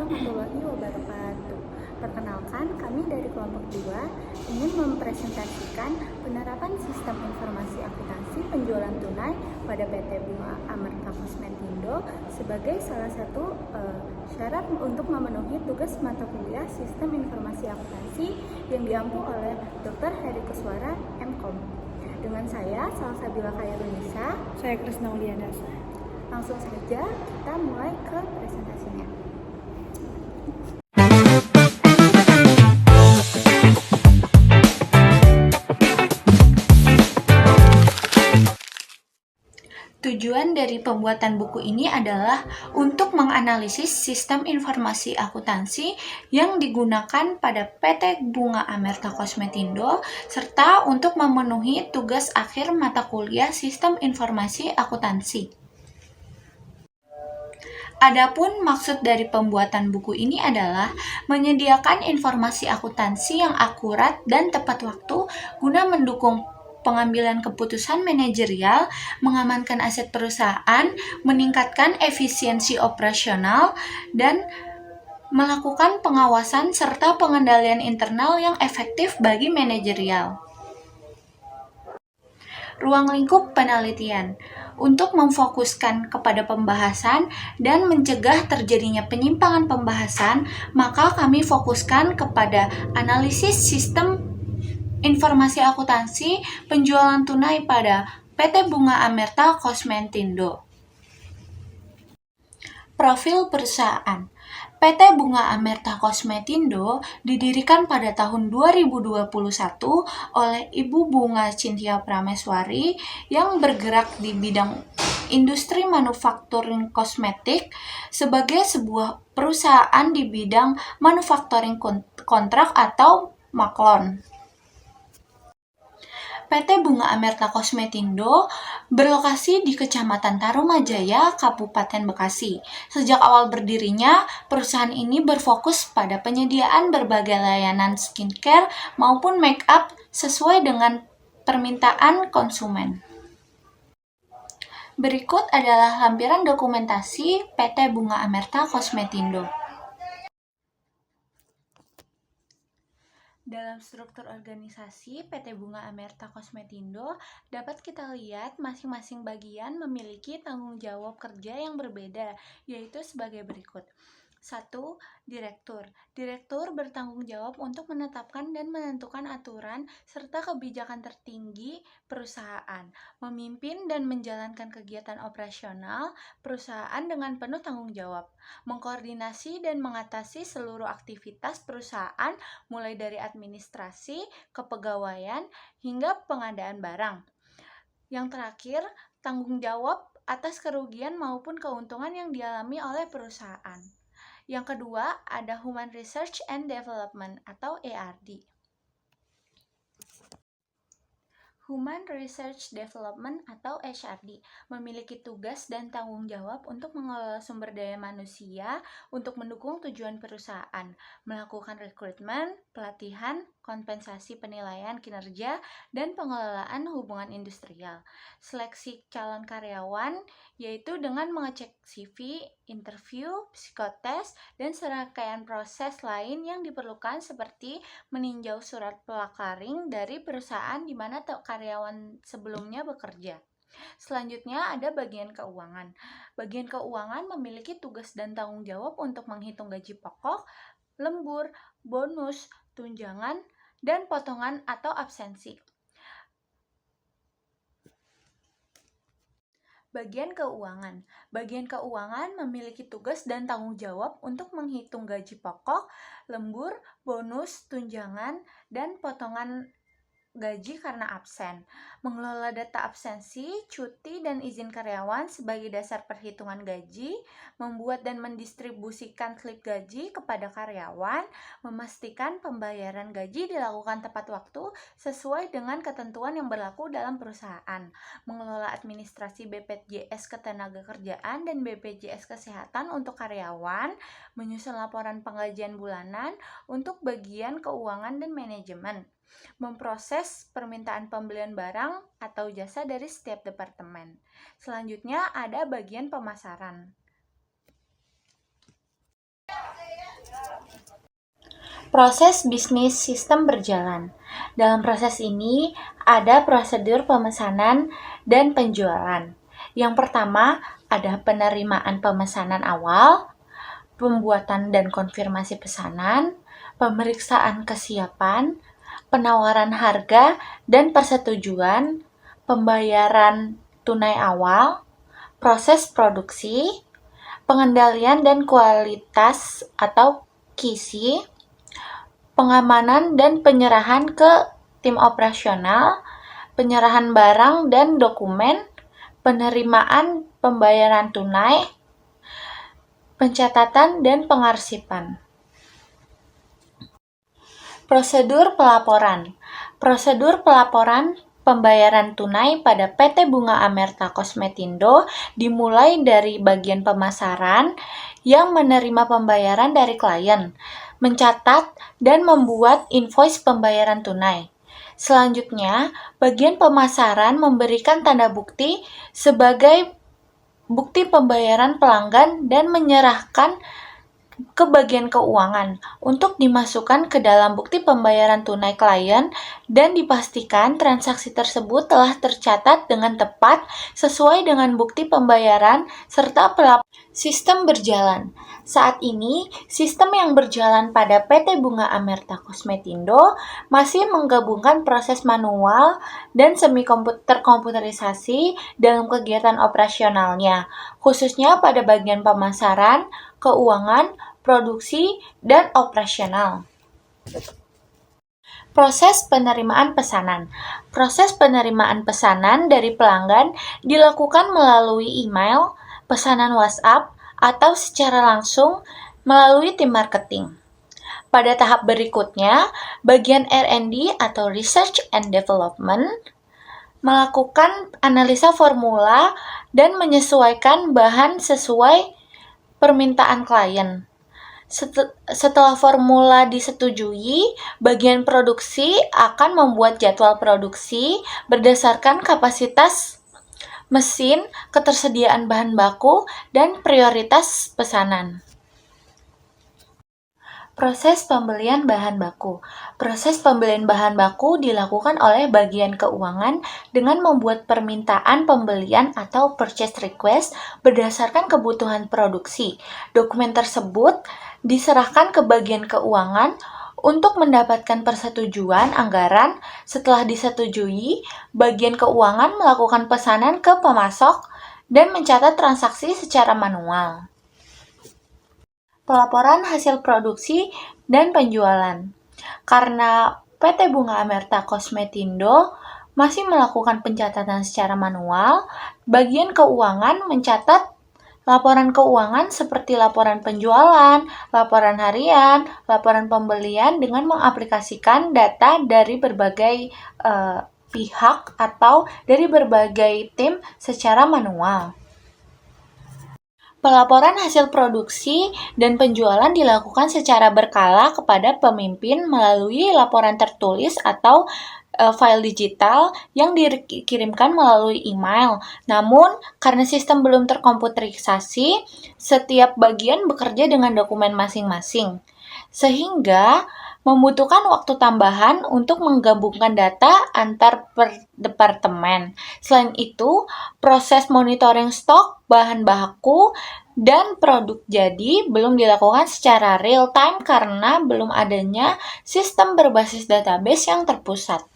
warahmatullahi wabarakatuh. Perkenalkan, kami dari kelompok 2 ingin mempresentasikan penerapan sistem informasi akuntansi penjualan tunai pada PT Bunga Amerta Kosmetindo sebagai salah satu syarat untuk memenuhi tugas mata kuliah sistem informasi akuntansi yang diampu oleh Dr. Heri Kuswara, MKOM. Dengan saya, Salsabila Khairunisa. Saya Krisna Uliana. Langsung saja kita mulai ke presentasinya. Tujuan dari pembuatan buku ini adalah untuk menganalisis sistem informasi akuntansi yang digunakan pada PT Bunga Amerta Kosmetindo serta untuk memenuhi tugas akhir mata kuliah sistem informasi akuntansi. Adapun maksud dari pembuatan buku ini adalah menyediakan informasi akuntansi yang akurat dan tepat waktu guna mendukung pengambilan keputusan manajerial, mengamankan aset perusahaan, meningkatkan efisiensi operasional, dan melakukan pengawasan serta pengendalian internal yang efektif bagi manajerial. Ruang lingkup penelitian untuk memfokuskan kepada pembahasan dan mencegah terjadinya penyimpangan pembahasan, maka kami fokuskan kepada analisis sistem informasi akuntansi penjualan tunai pada PT Bunga Amerta Kosmetindo. Profil perusahaan. PT Bunga Amerta Kosmetindo didirikan pada tahun 2021 oleh Ibu Bunga Cynthia Prameswari yang bergerak di bidang industri manufakturing kosmetik sebagai sebuah perusahaan di bidang manufakturing kontrak atau maklon. PT Bunga Amerta Kosmetindo berlokasi di Kecamatan Tarumajaya, Kabupaten Bekasi. Sejak awal berdirinya, perusahaan ini berfokus pada penyediaan berbagai layanan skincare maupun make up sesuai dengan permintaan konsumen. Berikut adalah lampiran dokumentasi PT Bunga Amerta Kosmetindo. Dalam struktur organisasi PT Bunga Amerta Kosmetindo dapat kita lihat masing-masing bagian memiliki tanggung jawab kerja yang berbeda, yaitu sebagai berikut. 1. Direktur. Direktur bertanggung jawab untuk menetapkan dan menentukan aturan serta kebijakan tertinggi perusahaan, memimpin dan menjalankan kegiatan operasional perusahaan dengan penuh tanggung jawab, mengkoordinasi dan mengatasi seluruh aktivitas perusahaan mulai dari administrasi, kepegawaian, hingga pengadaan barang. Yang terakhir, tanggung jawab atas kerugian maupun keuntungan yang dialami oleh perusahaan. Yang kedua, ada Human Research and Development atau ERD. Human Research Development atau HRD memiliki tugas dan tanggung jawab untuk mengelola sumber daya manusia untuk mendukung tujuan perusahaan, melakukan rekrutmen, pelatihan, kompensasi penilaian kinerja, dan pengelolaan hubungan industrial. Seleksi calon karyawan yaitu dengan mengecek CV, interview, psikotes, dan serangkaian proses lain yang diperlukan seperti meninjau surat pelakaring dari perusahaan di mana karyawan sebelumnya bekerja. Selanjutnya ada bagian keuangan. Bagian keuangan memiliki tugas dan tanggung jawab untuk menghitung gaji pokok, lembur, bonus, tunjangan, dan potongan atau absensi. Bagian keuangan. Bagian keuangan memiliki tugas dan tanggung jawab untuk menghitung gaji pokok, lembur, bonus, tunjangan, dan potongan gaji karena absen, mengelola data absensi, cuti, dan izin karyawan sebagai dasar perhitungan gaji, membuat dan mendistribusikan slip gaji kepada karyawan, memastikan pembayaran gaji dilakukan tepat waktu sesuai dengan ketentuan yang berlaku dalam perusahaan, mengelola administrasi BPJS Ketenagakerjaan dan BPJS Kesehatan untuk karyawan, menyusun laporan penggajian bulanan untuk bagian keuangan dan manajemen, memproses permintaan pembelian barang atau jasa dari setiap departemen. Selanjutnya ada bagian pemasaran. Proses bisnis sistem berjalan. Dalam proses ini, ada prosedur pemesanan dan penjualan. Yang pertama, ada penerimaan pemesanan awal, pembuatan dan konfirmasi pesanan, pemeriksaan kesiapan, penawaran harga dan persetujuan, pembayaran tunai awal, proses produksi, pengendalian dan kualitas atau QC, pengamanan dan penyerahan ke tim operasional, penyerahan barang dan dokumen, penerimaan pembayaran tunai, pencatatan dan pengarsipan. Prosedur pelaporan. Prosedur pelaporan pembayaran tunai pada PT Bunga Amerta Kosmetindo dimulai dari bagian pemasaran yang menerima pembayaran dari klien, mencatat dan membuat invoice pembayaran tunai. Selanjutnya, bagian pemasaran memberikan tanda bukti sebagai bukti pembayaran pelanggan dan menyerahkan ke bagian keuangan untuk dimasukkan ke dalam bukti pembayaran tunai klien dan dipastikan transaksi tersebut telah tercatat dengan tepat sesuai dengan bukti pembayaran serta sistem berjalan. Saat ini, sistem yang berjalan pada PT Bunga Amerta Kosmetindo masih menggabungkan proses manual dan terkomputerisasi dalam kegiatan operasionalnya, khususnya pada bagian pemasaran, keuangan, produksi, dan operasional. Proses penerimaan pesanan. Proses penerimaan pesanan dari pelanggan dilakukan melalui email, pesanan WhatsApp, atau secara langsung melalui tim marketing. Pada tahap berikutnya, bagian R&D atau Research and Development melakukan analisa formula dan menyesuaikan bahan sesuai permintaan klien. Setelah formula disetujui, bagian produksi akan membuat jadwal produksi berdasarkan kapasitas mesin, ketersediaan bahan baku, dan prioritas pesanan. Proses pembelian bahan baku. Proses pembelian bahan baku dilakukan oleh bagian keuangan dengan membuat permintaan pembelian atau purchase request berdasarkan kebutuhan produksi. Dokumen tersebut diserahkan ke bagian keuangan untuk mendapatkan persetujuan anggaran. Setelah disetujui, bagian keuangan melakukan pesanan ke pemasok dan mencatat transaksi secara manual. Pelaporan hasil produksi dan penjualan. Karena PT Bunga Amerta Kosmetindo masih melakukan pencatatan secara manual, bagian keuangan mencatat laporan keuangan seperti laporan penjualan, laporan harian, laporan pembelian dengan mengaplikasikan data dari berbagai pihak atau dari berbagai tim secara manual. Pelaporan hasil produksi dan penjualan dilakukan secara berkala kepada pemimpin melalui laporan tertulis atau file digital yang dikirimkan melalui email. Namun, karena sistem belum terkomputerisasi, setiap bagian bekerja dengan dokumen masing-masing, sehingga membutuhkan waktu tambahan untuk menggabungkan data antar departemen. Selain itu, proses monitoring stok, bahan baku, dan produk jadi belum dilakukan secara real time karena belum adanya sistem berbasis database yang terpusat.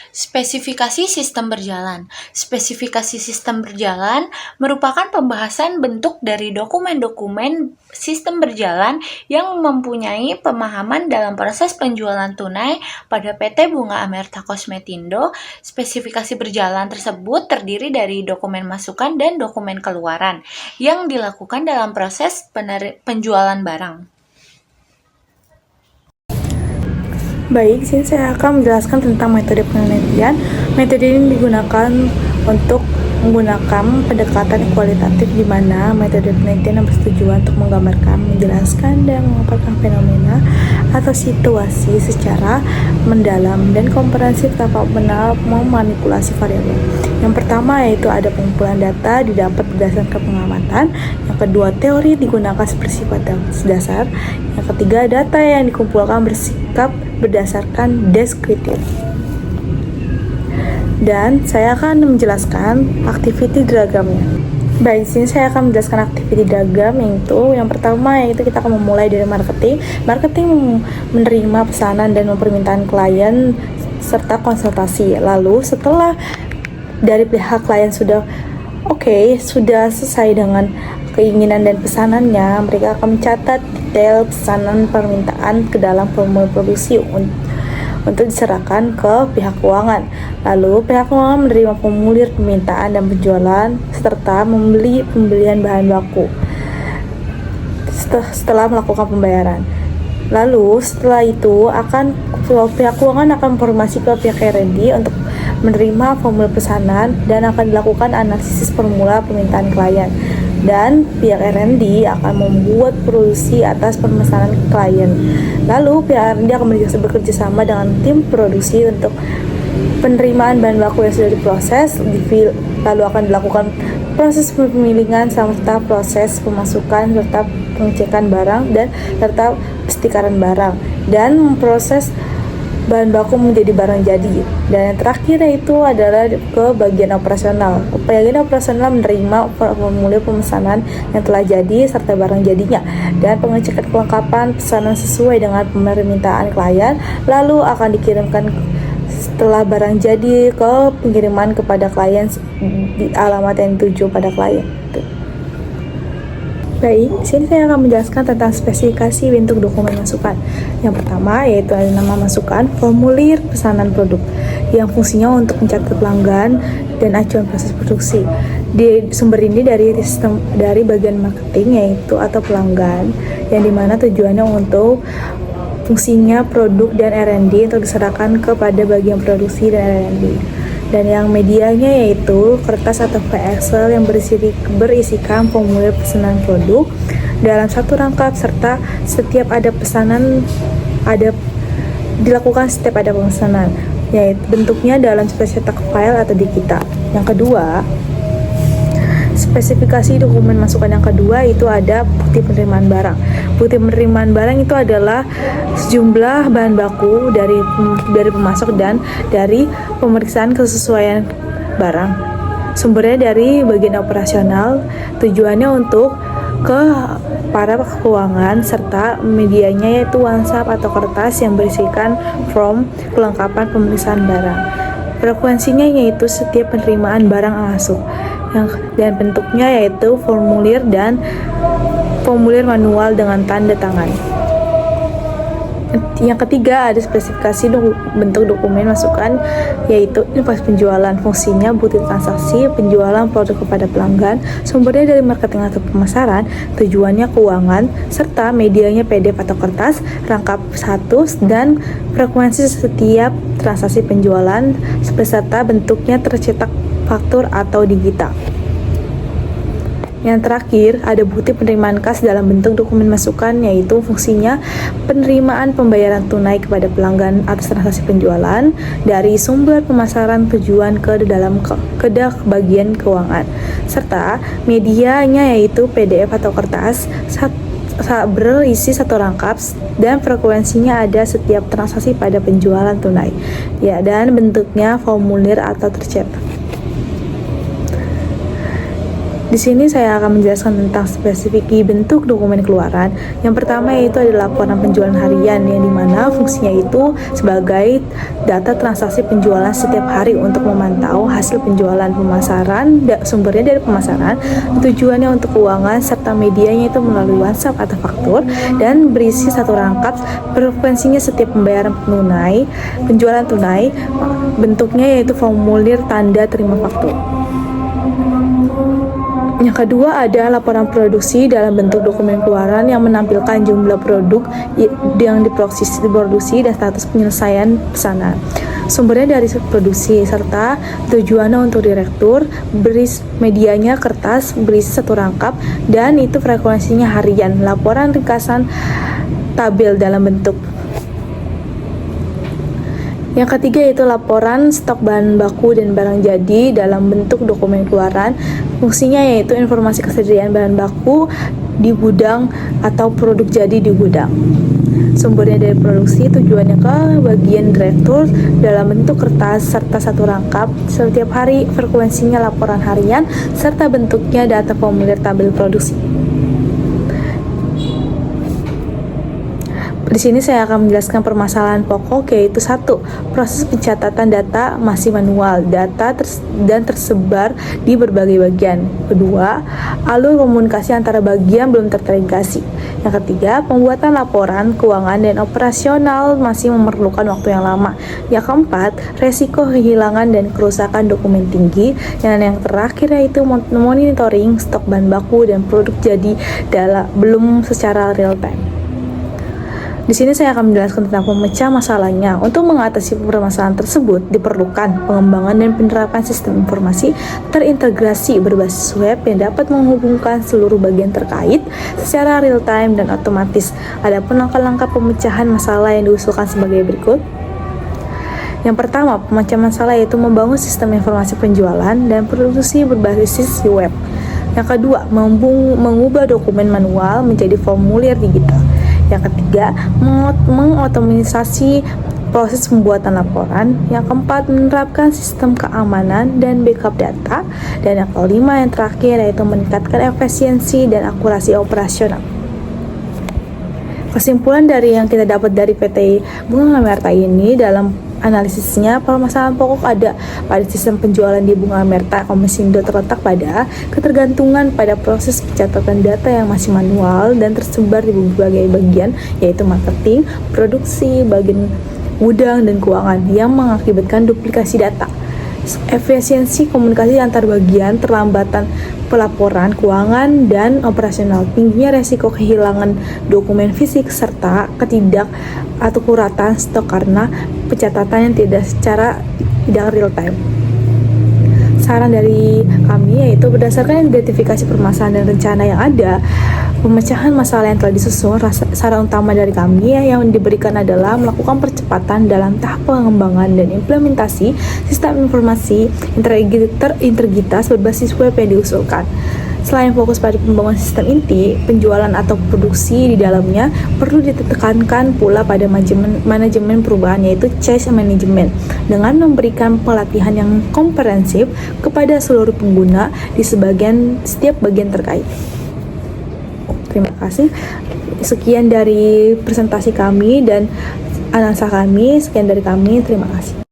Spesifikasi sistem berjalan. Spesifikasi sistem berjalan merupakan pembahasan bentuk dari dokumen-dokumen sistem berjalan yang mempunyai pemahaman dalam proses penjualan tunai pada PT Bunga Amerta Kosmetindo. Spesifikasi berjalan tersebut terdiri dari dokumen masukan dan dokumen keluaran yang dilakukan dalam proses penjualan barang. Baik, sini saya akan menjelaskan tentang metode penelitian. Metode ini digunakan untuk menggunakan pendekatan kualitatif di mana metode penelitian yang bertujuan untuk menggambarkan, menjelaskan, dan memaparkan fenomena atau situasi secara mendalam dan komprehensif tanpa benar memanipulasi variabel. Yang pertama yaitu ada pengumpulan data didapat berdasarkan pengamatan. Yang kedua, teori digunakan bersifat dasar. Yang ketiga, data yang dikumpulkan bersikap berdasarkan deskriptif. Dan saya akan menjelaskan activity diagramnya. Baik, di sini saya akan menjelaskan activity diagram, yaitu yang pertama yaitu kita akan memulai dari marketing. Marketing menerima pesanan dan permintaan klien serta konsultasi. Lalu setelah dari pihak klien sudah sudah selesai dengan keinginan dan pesanannya, mereka akan mencatat detail pesanan permintaan ke dalam formulir produksi untuk diserahkan ke pihak keuangan. Lalu pihak keuangan menerima formulir permintaan dan penjualan serta pembelian bahan baku setelah melakukan pembayaran. Lalu setelah itu pihak keuangan akan informasi ke pihak R&D untuk menerima formulir pesanan dan akan dilakukan analisis formula permintaan klien. Dan pihak R&D akan membuat produksi atas pemesanan klien. Lalu pihak R&D akan bekerja sama dengan tim produksi untuk penerimaan bahan baku yang sudah diproses, lalu akan dilakukan proses pemilihan serta proses pemasukan serta pengecekan barang dan serta stikaran barang dan memproses bahan baku menjadi barang jadi. Dan yang terakhir yaitu adalah ke bagian operasional. Bagian operasional menerima formulir pemesanan yang telah jadi serta barang jadinya dan pengecekan kelengkapan pesanan sesuai dengan permintaan klien, lalu akan dikirimkan setelah barang jadi ke pengiriman kepada klien di alamat yang dituju pada klien. Baik, di sini saya akan menjelaskan tentang spesifikasi bentuk dokumen masukan. Yang pertama yaitu ada nama masukan, formulir pesanan produk yang fungsinya untuk mencatat pelanggan dan acuan proses produksi. Sumber ini dari bagian marketing yaitu atau pelanggan, yang dimana tujuannya untuk fungsinya produk dan R&D untuk diserahkan kepada bagian produksi dan R&D. Dan yang medianya yaitu kertas atau file Excel yang berisikan formulir pesanan produk dalam satu rangkap serta setiap ada pesanan dilakukan setiap ada pemesanan, yaitu bentuknya dalam cetak file atau digital. Yang kedua, spesifikasi dokumen masukan yang kedua itu ada bukti penerimaan barang. Bukti penerimaan barang itu adalah sejumlah bahan baku dari pemasok dan dari pemeriksaan kesesuaian barang. Sumbernya dari bagian operasional, tujuannya untuk ke para keuangan serta medianya yaitu WhatsApp atau kertas yang berisikan form kelengkapan pemeriksaan barang. Frekuensinya yaitu setiap penerimaan barang masuk. Dan bentuknya yaitu formulir dan formulir manual dengan tanda tangan. Yang ketiga ada spesifikasi bentuk dokumen masukan yaitu informasi penjualan, fungsinya bukti transaksi penjualan produk kepada pelanggan, sumbernya dari marketing atau pemasaran, tujuannya keuangan serta medianya PDF atau kertas, rangkap 1 dan frekuensi setiap transaksi penjualan beserta bentuknya tercetak faktur atau digital. Yang terakhir ada bukti penerimaan kas dalam bentuk dokumen masukan yaitu fungsinya penerimaan pembayaran tunai kepada pelanggan atas transaksi penjualan dari sumber pemasaran tujuan ke bagian keuangan serta medianya yaitu PDF atau kertas berisi satu rangkap dan frekuensinya ada setiap transaksi pada penjualan tunai dan bentuknya formulir atau tercetak. Di sini saya akan menjelaskan tentang spesifik bentuk dokumen keluaran. Yang pertama yaitu adalah laporan penjualan harian yang dimana fungsinya itu sebagai data transaksi penjualan setiap hari untuk memantau hasil penjualan pemasaran, sumbernya dari pemasaran, tujuannya untuk keuangan serta medianya itu melalui WhatsApp atau faktur dan berisi satu rangkap, frekuensinya setiap pembayaran penjualan tunai, bentuknya yaitu formulir tanda terima faktur. Yang kedua ada laporan produksi dalam bentuk dokumen keluaran yang menampilkan jumlah produk yang diproduksi dan status penyelesaian pesanan. Sumbernya dari produksi, serta tujuannya untuk direktur, medianya kertas, berisi satu rangkap, dan itu frekuensinya harian. Laporan ringkasan tabel dalam bentuk. Yang ketiga yaitu laporan stok bahan baku dan barang jadi dalam bentuk dokumen keluaran. Fungsinya yaitu informasi kesediaan bahan baku di gudang atau produk jadi di gudang. Sumbernya dari produksi, tujuannya ke bagian direktur dalam bentuk kertas serta satu rangkap. Setiap hari frekuensinya laporan harian serta bentuknya data formulir tabel produksi. Di sini saya akan menjelaskan permasalahan pokok, yaitu 1. Proses pencatatan data masih manual, dan tersebar di berbagai bagian. 2. Alur komunikasi antara bagian belum terintegrasi. Yang ketiga, pembuatan laporan keuangan dan operasional masih memerlukan waktu yang lama. Yang keempat, resiko kehilangan dan kerusakan dokumen tinggi. Dan yang terakhir yaitu monitoring stok bahan baku dan produk jadi belum secara real time. Di sini saya akan menjelaskan tentang pemecah masalahnya. Untuk mengatasi permasalahan tersebut, diperlukan pengembangan dan penerapan sistem informasi terintegrasi berbasis web yang dapat menghubungkan seluruh bagian terkait secara real time dan otomatis. Adapun langkah-langkah pemecahan masalah yang diusulkan sebagai berikut. Yang pertama, pemecahan masalah yaitu membangun sistem informasi penjualan dan produksi berbasis web. Yang kedua, mengubah dokumen manual menjadi formulir digital. Yang ketiga, mengotomatisasi proses pembuatan laporan. Yang keempat, menerapkan sistem keamanan dan backup data. Dan yang kelima, yang terakhir, yaitu meningkatkan efisiensi dan akurasi operasional. Kesimpulan dari yang kita dapat dari PT Bunga Amerta ini, dalam analisisnya, permasalahan pokok ada pada sistem penjualan di Bunga Amerta Komisindo terletak pada ketergantungan pada proses pencatatan data yang masih manual dan tersebar di berbagai bagian, yaitu marketing, produksi, bagian gudang, dan keuangan, yang mengakibatkan duplikasi data. Efisiensi komunikasi antar bagian, terlambatan pelaporan keuangan dan operasional, tingginya resiko kehilangan dokumen fisik, serta ketidakakuratan stok karena pencatatan yang tidak real time. Saran dari kami yaitu berdasarkan identifikasi permasalahan dan rencana yang ada, pemecahan masalah yang telah disusun, saran utama dari kami yang diberikan adalah melakukan percepatan dalam tahap pengembangan dan implementasi sistem informasi integritas berbasis web yang diusulkan. Selain fokus pada pembangunan sistem inti, penjualan atau produksi di dalamnya perlu ditekankan pula pada manajemen perubahan, yaitu change management, dengan memberikan pelatihan yang komprehensif kepada seluruh pengguna di setiap bagian terkait. Terima kasih. Sekian dari presentasi kami dan analisa kami. Sekian dari kami. Terima kasih.